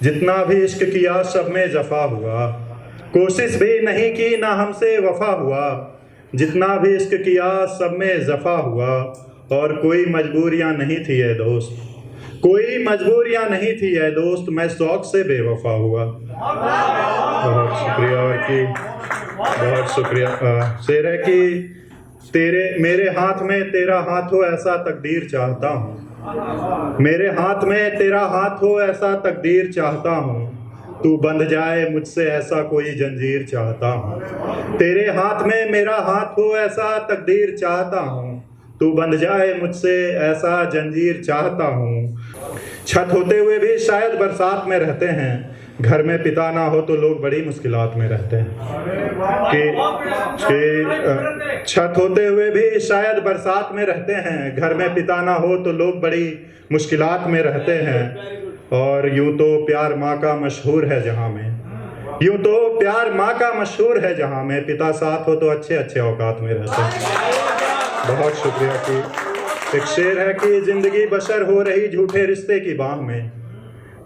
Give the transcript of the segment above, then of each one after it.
जितना भी इश्क किया सब में जफा हुआ, कोशिश भी नहीं की ना हमसे वफा हुआ। जितना भी इश्क किया सब में जफा हुआ, और कोई मजबूरियां नहीं थी ए दोस्त, कोई मजबूरियां नहीं थी ए दोस्त, मैं शौक से बेवफा हुआ। बहुत शुक्रिया। और कि बहुत शुक्रिया। शेर है कि तेरे मेरे हाथ में तेरा हाथ हो ऐसा तकदीर चाहता हूँ, मेरे हाथ में तेरा हाथ हो ऐसा तकदीर चाहता हूँ, तू बंध जाए मुझसे ऐसा कोई जंजीर चाहता हूँ। तेरे हाथ में मेरा हाथ हो ऐसा तकदीर चाहता हूँ, तू बंध जाए मुझसे ऐसा जंजीर चाहता हूँ। छत होते हुए भी शायद बरसात में रहते हैं, घर में पिता ना हो तो लोग बड़ी मुश्किलात में रहते हैं। कि छत होते हुए भी शायद बरसात में रहते हैं, घर में पिता ना हो तो लोग बड़ी मुश्किलात में रहते हैं। और यूं तो प्यार माँ का मशहूर है जहाँ में, यूं तो प्यार माँ का मशहूर है जहाँ में, पिता साथ हो तो अच्छे अच्छे औकात में रहते हैं। बहुत शुक्रिया। कि एक शेर है कि जिंदगी बसर हो रही झूठे रिश्ते की बाह में,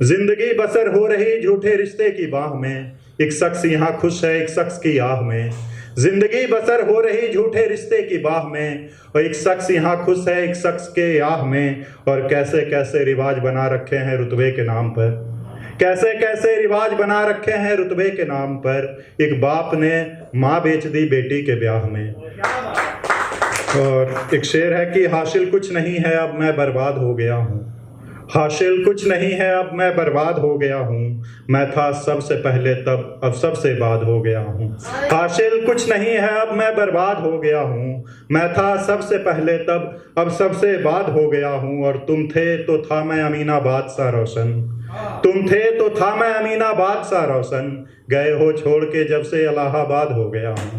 जिंदगी बसर हो रही झूठे रिश्ते की बाह में, एक शख्स यहाँ खुश है एक शख्स की आह में। जिंदगी बसर हो रही झूठे रिश्ते की बाह में, और एक शख्स यहाँ खुश है एक शख्स के आह में। और कैसे कैसे रिवाज बना रखे हैं रुतबे के नाम पर, कैसे कैसे रिवाज बना रखे हैं रुतबे के नाम पर, एक बाप ने माँ बेच दी बेटी के ब्याह में। और एक शेर है कि हासिल कुछ नहीं है अब मैं बर्बाद हो गया हूँ, हासिल कुछ नहीं है अब मैं बर्बाद हो गया हूँ, मैं था सबसे पहले तब अब सबसे बाद हो गया हूँ। हासिल कुछ नहीं है अब मैं बर्बाद हो गया हूँ, मैं था सबसे पहले तब अब सबसे बाद हो गया हूँ। और तुम थे तो था मैं अमीनाबाद सा रोशन, तुम थे तो था मैं अमीनाबाद सा रोशन, गए हो छोड़ के जब से इलाहाबाद हो गया हूँ,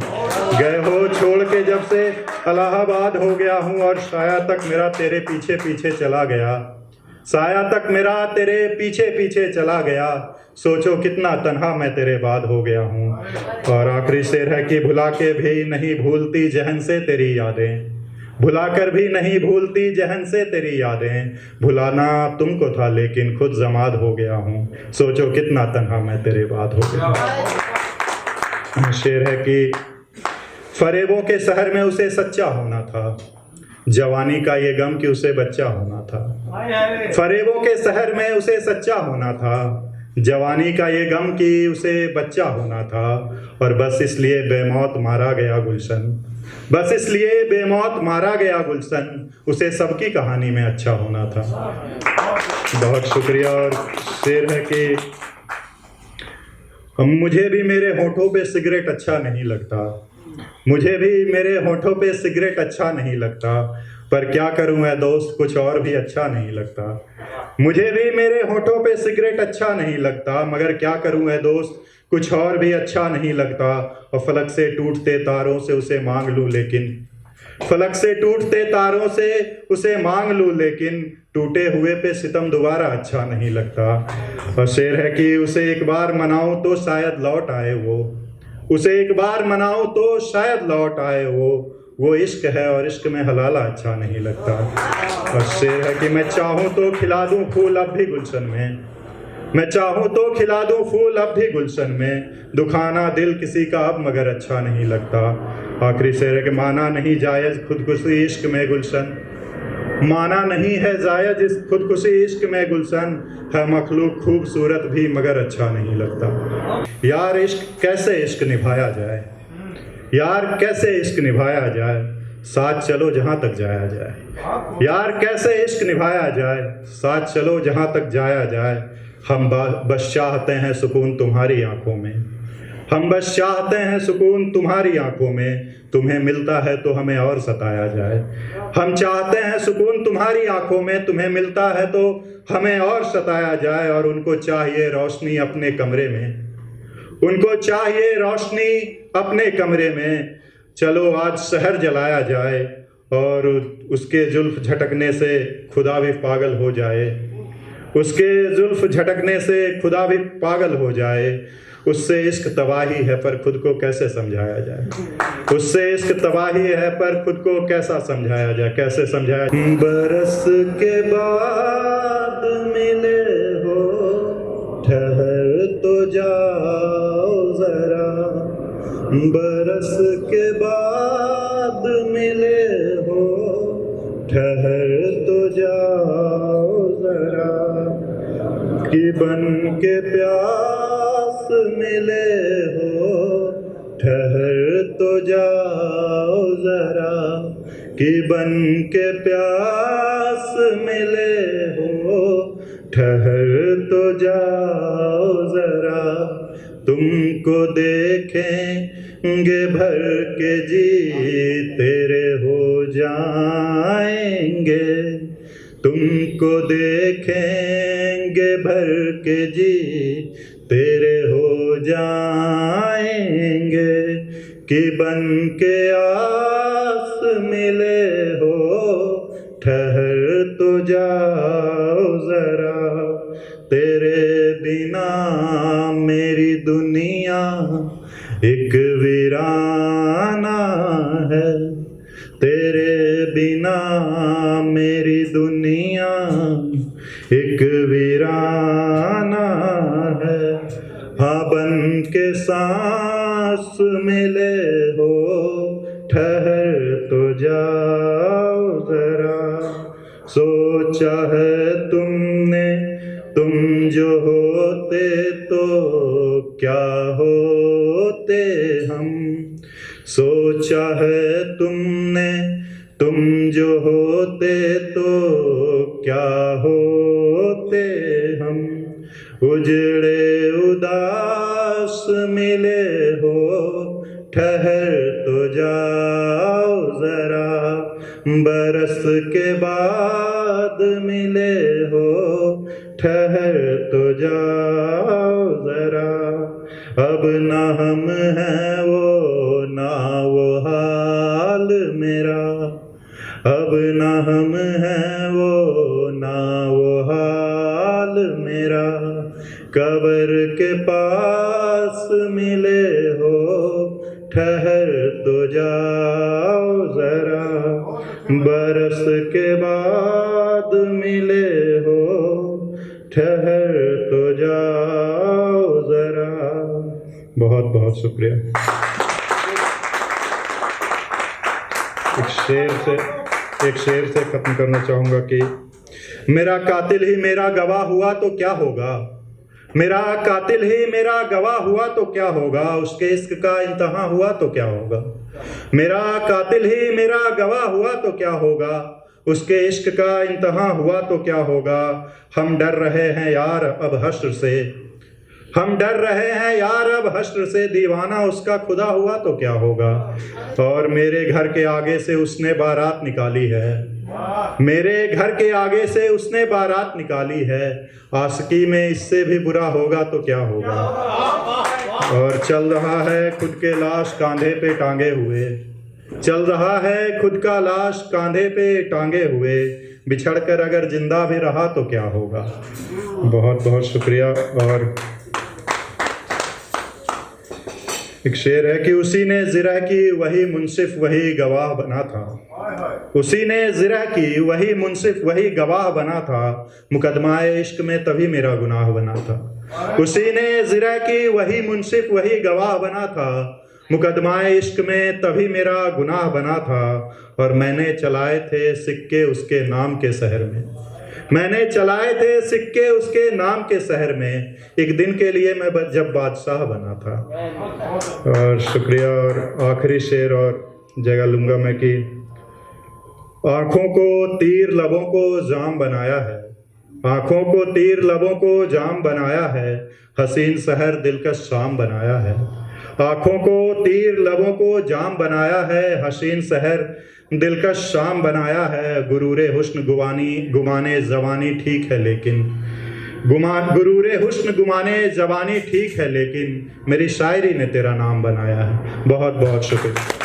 गए हो छोड़ के जब से इलाहाबाद हो गया हूँ। और साया तक मेरा तेरे पीछे पीछे चला गया, साया तक मेरा तेरे पीछे पीछे चला गया, सोचो कितना तन्हा मैं तेरे बाद हो गया हूँ। और आखिरी शेर है कि भुला के भी नहीं भूलती जहन से तेरी यादें, भुला कर भी नहीं भूलती जहन से तेरी यादें, भुलाना तुमको था लेकिन खुद जमाद हो गया हूँ, सोचो कितना तन्हा मैं तेरे बाद हो गया। शेर है कि फरेबों के शहर में उसे सच्चा होना था, जवानी का ये गम कि उसे बच्चा होना था। फरेबों के शहर में उसे सच्चा होना था, जवानी का ये गम कि उसे बच्चा होना था। और बस इसलिए बेमौत मारा गया गुलशन, बस इसलिए बेमौत मारा गया गुलशन, उसे सबकी कहानी में अच्छा होना था। बहुत शुक्रिया। और शेर है कि मुझे भी मेरे होठों पे सिगरेट अच्छा नहीं लगता, मुझे भी मेरे होठों पे सिगरेट अच्छा नहीं लगता, पर क्या करूं मैं दोस्त कुछ और भी अच्छा नहीं लगता। मुझे भी मेरे होठों पे सिगरेट अच्छा नहीं लगता, मगर क्या करूं मैं दोस्त कुछ और भी अच्छा नहीं लगता। और फलक से टूटते तारों से उसे मांग लूं लेकिन, फलक से टूटते तारों से उसे मांग लूं लेकिन, टूटे हुए पे सितम दोबारा अच्छा नहीं लगता। और शेर है कि उसे एक बार मनाऊं तो शायद लौट आए वो, उसे एक बार मनाऊं तो शायद लौट आए वो इश्क है और इश्क में हलाला अच्छा नहीं लगता। और शेर है कि मैं चाहूं तो खिला दूं फूल अब भी गुलशन में, मैं चाहूं तो खिला दूं फूल अब भी गुलशन में, दुखाना दिल किसी का अब मगर अच्छा नहीं लगता। आखिरी शेर है कि माना नहीं जायज खुदकुशी इश्क में गुलशन, माना नहीं है जायज इस खुदकुशी इश्क में गुलशन, है मखलूक खूबसूरत भी मगर अच्छा नहीं लगता। यार इश्क कैसे इश्क निभाया जाए, यार कैसे इश्क निभाया जाए, साथ चलो जहाँ तक जाया जाए। यार कैसे इश्क निभाया जाए, साथ चलो जहाँ तक जाया जाए। हम बस चाहते हैं सुकून तुम्हारी आंखों में, हम बस चाहते हैं सुकून तुम्हारी आंखों में, तुम्हें मिलता है तो हमें और सताया जाए। हम चाहते हैं सुकून तुम्हारी आंखों में, तुम्हें मिलता है तो हमें और सताया जाए। और उनको चाहिए रोशनी अपने कमरे में, उनको चाहिए रोशनी अपने कमरे में, चलो आज शहर जलाया जाए। और उसके जुल्फ झटकने से खुदा भी पागल हो जाए, उसके जुल्फ झटकने से खुदा भी पागल हो जाए। उससे इश्क तबाही है पर खुद को कैसे समझाया जाए, उससे इश्क तबाही है पर खुद को कैसा समझाया जाए, कैसे समझाया। बरस के बाद मिले हो जाओ जरा, बरस के बाद मिले हो, ठहर तो जाओ जरा, कि बन के प्यास मिले हो, ठहर तो जाओ जरा, कि बन के प्यास मिले हो, ठहर तो जाओ जरा। तुमको देखेंगे भर के जी, तेरे हो जाएंगे, तुमको देखेंगे भर के जी, तेरे हो जाएंगे, कि बन के आस मिले हो, ठहर तो जाओ जरा, तेरे बिना मेरी दुनिया एक वीराना है, तेरे बिना मेरी दुनिया एक वीराना है। हाँ बन के सांस मिले हो, ठहर तो जाओ जरा, सोचा है तुमने तुम जो होते तो क्या होते हम, सोचा है तुमने तुम जो होते तो क्या होते हम, उजड़े उदास मिले हो, ठहर तो जाओ जरा, बरस के बाद मिले हो, ठहर तो जाओ जरा। अब ना हम हैं वो ना वो हाल मेरा, अब ना हम हैं वो ना वो हाल मेरा, कब्र के पास मिले हो, ठहर तो जाओ जरा, बरस के बाद मिले हो, ठहर तो जाओ जरा। बहुत बहुत शुक्रिया। एक शेर से खत्म करना चाहूँगा कि मेरा कातिल ही मेरा गवाह हुआ तो क्या होगा, मेरा कातिल ही मेरा गवाह हुआ तो क्या होगा, उसके इश्क का इंतहा हुआ तो क्या होगा, मेरा कातिल ही मेरा गवाह हुआ तो क्या होगा, उसके इश्क का इंतहा हुआ तो क्या होगा। हम डर रहे हैं यार अब हश्र से, हम डर रहे हैं यार अब हश्र से, दीवाना उसका खुदा हुआ तो क्या होगा। और मेरे घर के आगे से उसने बारात निकाली है, मेरे घर के आगे से उसने बारात निकाली है, आशिकी में इससे भी बुरा होगा तो क्या होगा। और चल रहा है खुद के लाश कांधे पे टांगे हुए, चल रहा है खुद का लाश कांधे पे टांगे हुए, बिछड़कर अगर जिंदा भी रहा तो क्या होगा। बहुत बहुत शुक्रिया। और एक शेर है कि उसी ने ज़िरह की वही मुंसिफ वही गवाह बना था, उसी ने ज़िरह की वही मुंसिफ वही गवाह बना था, मुकदमाए इश्क में तभी मेरा गुनाह बना था। उसी ने ज़िरह की वही मुंसिफ वही गवाह बना था, मुकदमाए इश्क में तभी मेरा गुनाह बना था। और मैंने चलाए थे सिक्के उसके नाम के शहर में, मैंने चलाए थे सिक्के उसके नाम के शहर में, एक दिन के लिए मैं जब बादशाह बना था। और शुक्रिया। और आखिरी शेर और जगह लूँगा मैं कि आँखों को तीर लबों को जाम बनाया है, आँखों को तीर लबों को जाम बनाया है, हसीन शहर दिलकश शाम बनाया है। आँखों को तीर लबों को जाम बनाया है, हसीन शहर दिलकश शाम बनाया है। गुरूरे हुस्न गुमाने जवानी ठीक है लेकिन गुरूरे हुस्न गुमाने जवानी ठीक है लेकिन मेरी शायरी ने तेरा नाम बनाया है। बहुत बहुत शुक्रिया।